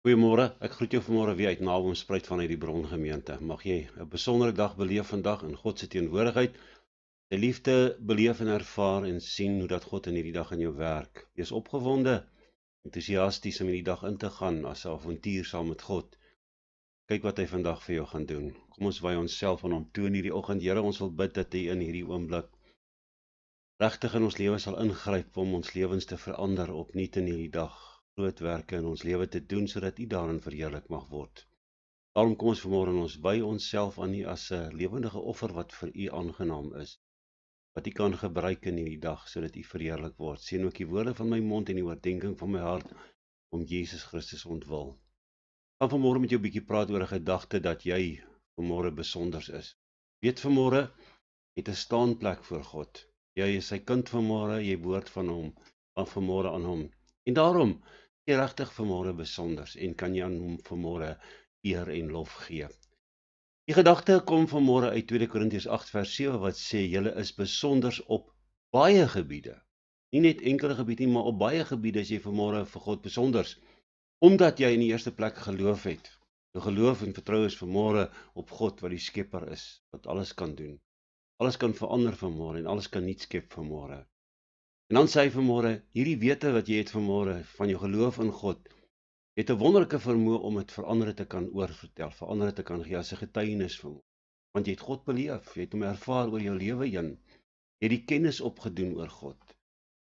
Goeiemôre, ek groet jou vanmôre weer uit Naboomspruit vanuit die Brongemeente. Mag jy 'n besondere dag beleef vandag in God se teenwoordigheid. Sy liefde beleef en ervaar en sien hoe dat God in hierdie dag in jou werk. Wees opgewonde, entoesiasties om hierdie dag in te gaan as 'n avontuur saam met God. Kyk wat hy vandag vir jou gaan doen. Kom ons wy onsself aan hom toe in hierdie oggend. Here, ons wil bid dat hy in hierdie oomblik regtig in ons lewe sal ingryp om ons lewens te verander opnuut in hierdie dag. Groot werke in ons lewe te doen sodat U daarin verheerlik mag word. Daarom kom ons vanmôre en ons wy onsself aan U as 'n lewendige offer wat vir U aangenaam is, wat U kan gebruik in hierdie dag sodat U verheerlik word. Seën ook die woorde van my mond en die oordeenking van my hart om Jesus Christus ontwil. Ek gaan vanmôre met jou 'n bietjie praat oor 'n gedagte dat jy vanmôre besonders is. Weet vanmôre het 'n staanplek voor God. Jy is sy kind vanmôre, jy behoort van hom, van vanmôre aan hom. En daarom is jy regtig vanmôre besonders en kan jy aan hom vanmôre eer en lof gee. Die gedagte kom vanmôre uit 2 Korintiërs 8 vers 7 wat sê julle is besonders op baie gebiede. Nie net enkele gebied nie, maar op baie gebiede is jy vanmôre vir God besonders, omdat jy in die eerste plek geloof het. Jou geloof en vertroue is vanmôre op God wat die skepper is, wat alles kan doen. Alles kan verander vanmôre en alles kan nuut skep vanmôre. En dan sê hy vanmôre, hierdie wete wat jy het vanmôre van jou geloof in God, het 'n wonderlike vermoë om dit vir ander te kan oorvertel, vir ander te kan gee as 'n getuienis van hom. Want jy het God beleef, jy het hom ervaar oor jou lewe heen. Jy het die kennis opgedoen oor God.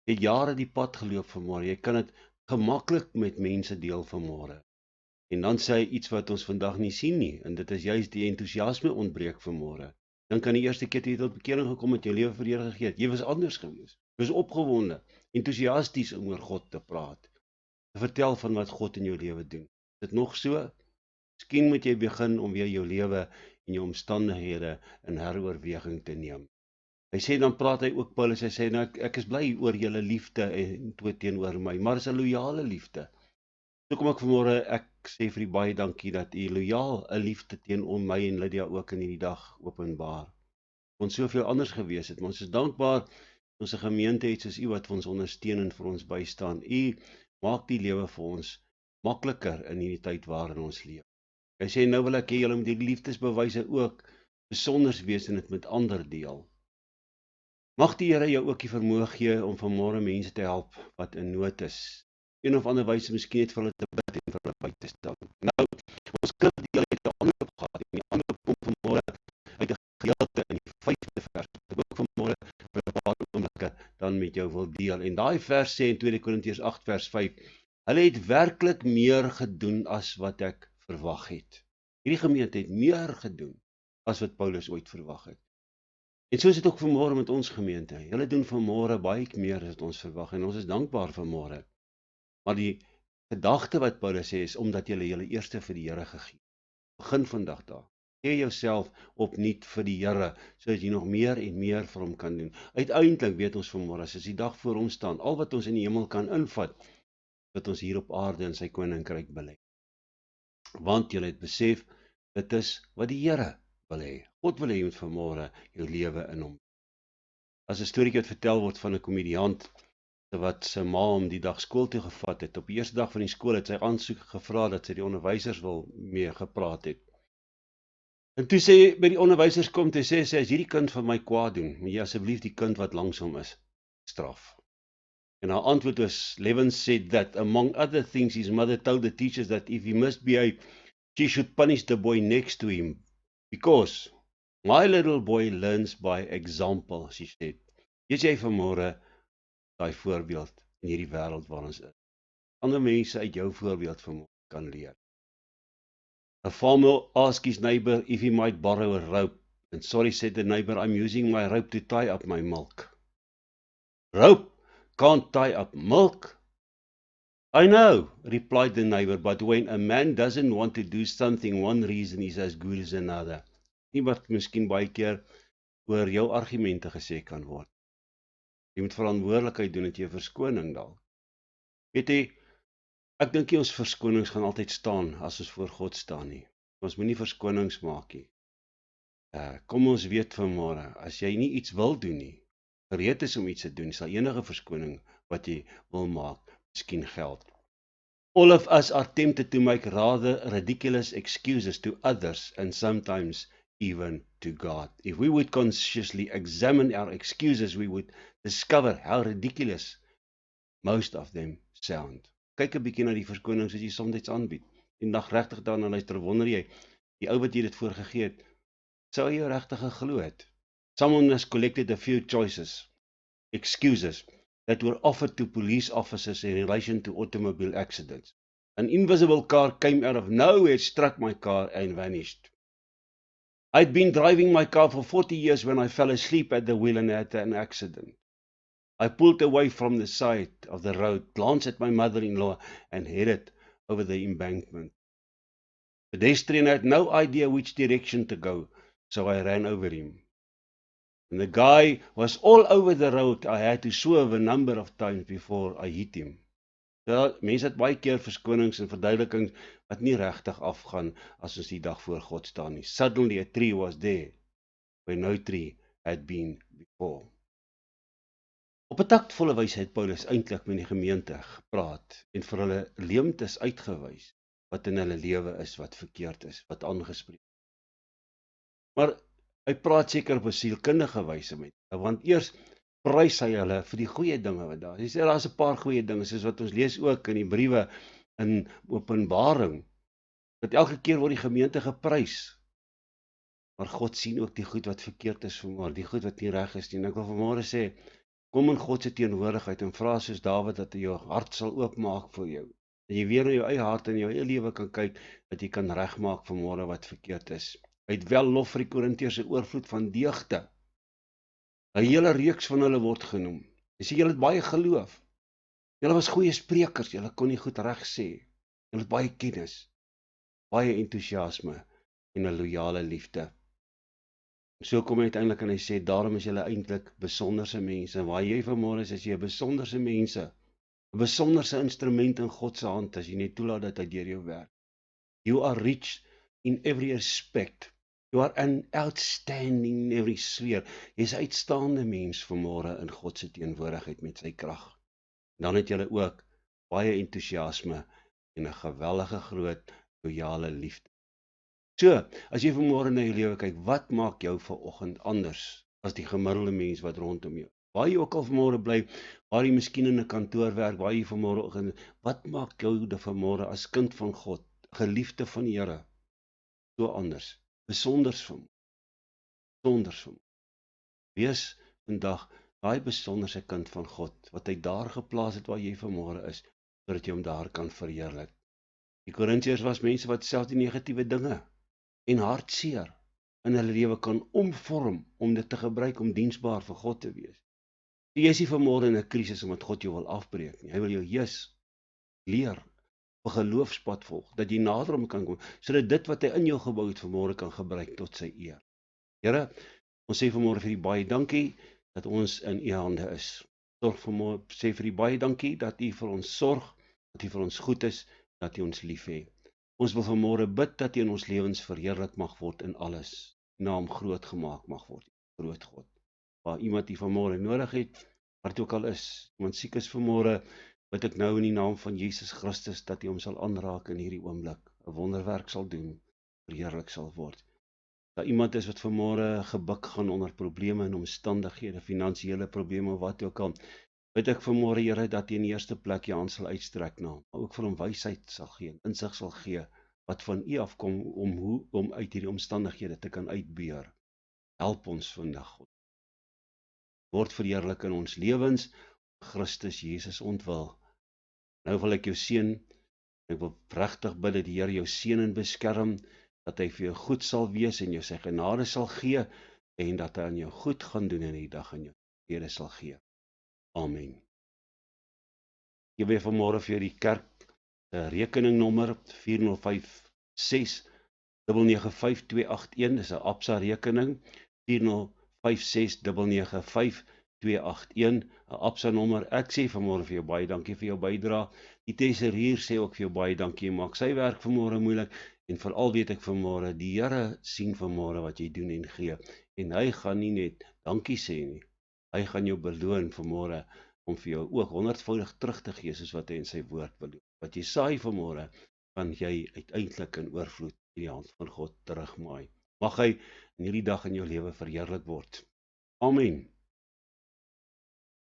Jy het jare die pad geloop vanmôre. Jy kan dit gemaklik met mense deel vanmôre. En dan sê hy iets wat ons vandag nie sien nie, en dit is juist die entoesiasme ontbreek vanmôre. Dan kan die eerste keer toe jy tot bekering gekom het, jou lewe vir die Here gegee het. Jy was anders gewees. Jy was opgewonde, entoesiasties om oor God te praat, te vertel van wat God in jou lewe doen. Is dit nog so? Miskien moet jy begin om weer jou lewe en jou omstandighede in heroorweging te neem. Hy sê, dan praat hy ook, Paulus, hy sê, nou ek is bly oor julle liefde en teenoor my, maar is 'n loyale liefde. So kom ek vanmôre, ek sê vir u baie dankie dat u loyaal 'n liefde teenoor my en Lydia ook in hierdie dag openbaar. Ons soveel anders gewees het, maar ons is dankbaar ons 'n gemeente het soos u wat vir ons ondersteun en vir ons bystaan. U maak die lewe vir ons makliker in hierdie tyd waarin ons leef. Hy sê, nou wil ek hê julle moet die liefdesbewyse ook besonders wees en dit met ander deel. Mag die Here jou ook die vermoë gee om vanmôre mense te help wat in nood is. Een of ander wyse miskien net vir hulle te bid en vir hulle by te staan. Nou, ons skrifdeel het 'n aanloop gehad en die aanloop kom vanmôre uit 'n gedeelte in die 5de vers. Ek wil vanmôre vir 'n paar oomblikke dan met jou wil deel. En daai vers sê in 2 Korintiërs 8 vers 5, hulle het werklik meer gedoen as wat ek verwag het. Hierdie gemeente het meer gedoen as wat Paulus ooit verwag het. En so is dit ook vanmôre met ons gemeente. Hulle doen vanmôre baie meer as wat ons verwag en ons is dankbaar vanmôre. Maar die gedagte wat Paulus sê is omdat jy julle eerste vir die Here gegee. Begin vandag daar. Gee jouself opnuut vir die Here sodat jy nog meer en meer vir hom kan doen. Uiteindelik weet ons vanmôre as die dag voor hom staan, al wat ons in die hemel kan invat, wat ons hier op aarde in sy koninkryk bely. Want jy het besef, dit is wat die Here wil hê. God wil hê jy moet vanmôre jou lewe in hom. As 'n storieetjie wat vertel word van 'n komediant wat sy ma hom die dag skool toe gevat het. Op die eerste dag van die skool het sy aansoek gevra dat sy die onderwysers wil mee gepraat het. En toe sê by die onderwysers kom, toe sê sy, as hierdie kind van my kwaad doen, moet jy asseblief die kind wat langs hom is straf. En haar antwoord was, Levin said that among other things his mother told the teachers that if he misbehaved, she should punish the boy next to him, because my little boy learns by example, she said. Weet jy vanmôre daai voorbeeld in hierdie wêreld waar ons is. Ander mense uit jou voorbeeld van kan leer. A farmer asked his neighbor if he might borrow a rope, and sorry, said the neighbor, I'm using my rope to tie up my milk. Rope can't tie up milk? I know, replied the neighbor, but when a man doesn't want to do something, one reason is as good as another. Nie wat miskien baie keer oor jou argumente gesê kan word. Jy moet verantwoordelikheid doen dat jy verskoning dalk. Weet jy, ek dink nie ons verskonings gaan altyd staan as ons voor God staan nie. Ons moenie verskonings maak nie. Kom ons weet vanmôre, as jy nie iets wil doen nie, gereed is om iets te doen, sal enige verskoning wat jy wil maak, miskien geld. All of us are tempted to make rather ridiculous excuses to others and sometimes even to God. If we would consciously examine our excuses, we would discover how ridiculous most of them sound. Kyk 'n bietjie na die verskonings wat jy soms aanbied. En dag regtig daarna luister, wonder jy, die ou wat jy dit voorgegee het, sou hy jou regtig geglo het? Someone has collected a few excuses that were offered to police officers in relation to automobile accidents. An invisible car came out of nowhere, struck my car and vanished. I'd been driving my car for 40 years when I fell asleep at the wheel and had an accident. I pulled away from the side of the road, glanced at my mother-in-law and headed over the embankment. The pedestrian had no idea which direction to go, so I ran over him. And the guy was all over the road. I had to swerve a number of times before I hit him. Mense het baie keer verskonings en verduidelikings wat nie regtig afgaan as ons die dag voor God staan nie. Suddenly a tree was there where no tree had been before. Op 'n taktvolle wyse het Paulus eintlik met die gemeente gepraat en vir hulle leemtes uitgewys wat in hulle lewe is, wat verkeerd is, wat aangespreek. Maar hy praat seker op 'n sielkundige wyse met hulle, want eers prys hy hulle vir die goeie dinge wat daar is. Hy sê daar's 'n paar goeie dinge, soos wat ons lees ook in die briewe in Openbaring, dat elke keer word die gemeente geprys. Maar God sien ook die goed wat verkeerd is vanmôre, die goed wat nie reg is nie. En ek wil vanmôre sê, kom in God se teenwoordigheid en vra soos Dawid dat hy jou hart sal oopmaak vir jou. Dat jy weer in jou eie hart en jou eie lewe kan kyk, dat jy kan regmaak vanmôre wat verkeerd is. Hy het wel lof vir die Korintiërs se oorvloed van deugde. 'n Hele reeks van hulle word genoem. Hy sê julle het baie geloof. Julle was goeie sprekers, julle kon nie goed reg sê. Julle het baie kennis, baie entoesiasme en 'n loyale liefde. En so kom hy uiteindelik en hy sê, daarom is julle eintlik besonderse mense. En waar jy vanmôre is jy 'n besonderse mense, 'n besonderse instrument in God se hand as jy net toelaat dat hy deur jou werk. You are rich in every respect. You are an outstanding in every sphere. Jy is 'n uitstaande mens vanmôre in God se teenwoordigheid met sy krag. Dan het julle ook baie entoesiasme en 'n geweldige groot loyale liefde. So, as jy vanmôre na jou lewe kyk, wat maak jou vanoggend anders as die gemiddelde mens wat rondom jou? Waar jy ook al vanmôre bly, waar jy miskien in 'n kantoor werk, waar jy vanmôre, wat maak jou vanmôre as kind van God, geliefde van die Here, so anders? Besonders van wees vandag daai besonderse kind van God, wat hy daar geplaas het waar jy vanmôre is, sodat jy hom daar kan verheerlik. Die Korintiërs was mense wat selfs die negatiewe dinge en hartseer in hulle lewe kan omvorm, om dit te gebruik om diensbaar vir God te wees. Jy is nie vanmôre in 'n krisis omdat God jou wil afbreek nie. Hy wil jou leer, op 'n geloofspad volg, dat jy nader om kan kom, sodat dit wat hy in jou gebou het vanmôre kan gebruik tot sy eer. Here, ons sê vanmôre vir U baie dankie dat ons in U hande is. Sê vir U baie dankie dat U vir ons sorg, dat U vir ons goed is, dat U ons lief het. Ons wil vanmôre bid dat U in ons lewens verheerlik mag word in alles, naam groot gemaak mag word, groot God. Waar iemand U vanmôre nodig het, wat ook al is, iemand siek is vanmôre, bid ek nou in die naam van Jesus Christus, dat U hom sal aanraak in hierdie oomblik, 'n wonderwerk sal doen, verheerlik sal word. Dat iemand is wat vanmôre gebuk gaan onder probleme en omstandighede, finansiële probleme, wat ook al, bid ek vanmôre, Here, dat U in die eerste plek U hand sal uitstrek na hom, maar ook vir hom wysheid sal gee, insig sal gee, wat van U afkom, om uit hierdie omstandighede te kan uitbeer. Help ons vandag, God. Word verheerlik in ons lewens, Christus Jesus ontwil. Nou wil ek jou seën, ek wil regtig bid dat die Here jou seën en beskerm, dat hy vir jou goed sal wees en jou sy genade sal gee, en dat hy aan jou goed gaan doen in die dag en jou vrede sal gee. Amen. Ek wil vanmôre vir die kerk rekeningnommer 4056 995 281, dis 'n Absa rekening, 4056 995 281, 'n Absa nommer. Ek sê vanmôre vir jou baie dankie vir jou bydrae. Die tesourier sê ook vir jou baie dankie, maak sy werk vanmôre moeilik, en veral weet ek vanmôre, die Here sien vanmôre wat jy doen en gee, en hy gaan nie net dankie sê nie, hy gaan jou beloon vanmôre om vir jou ook 100voudig terug te gee soos wat hy in sy woord wil doen. Wat jy saai vanmôre, kan jy uiteindelik in oorvloed in die hand van God terugmaai. Mag hy in hierdie dag in jou lewe verheerlik word. Amen.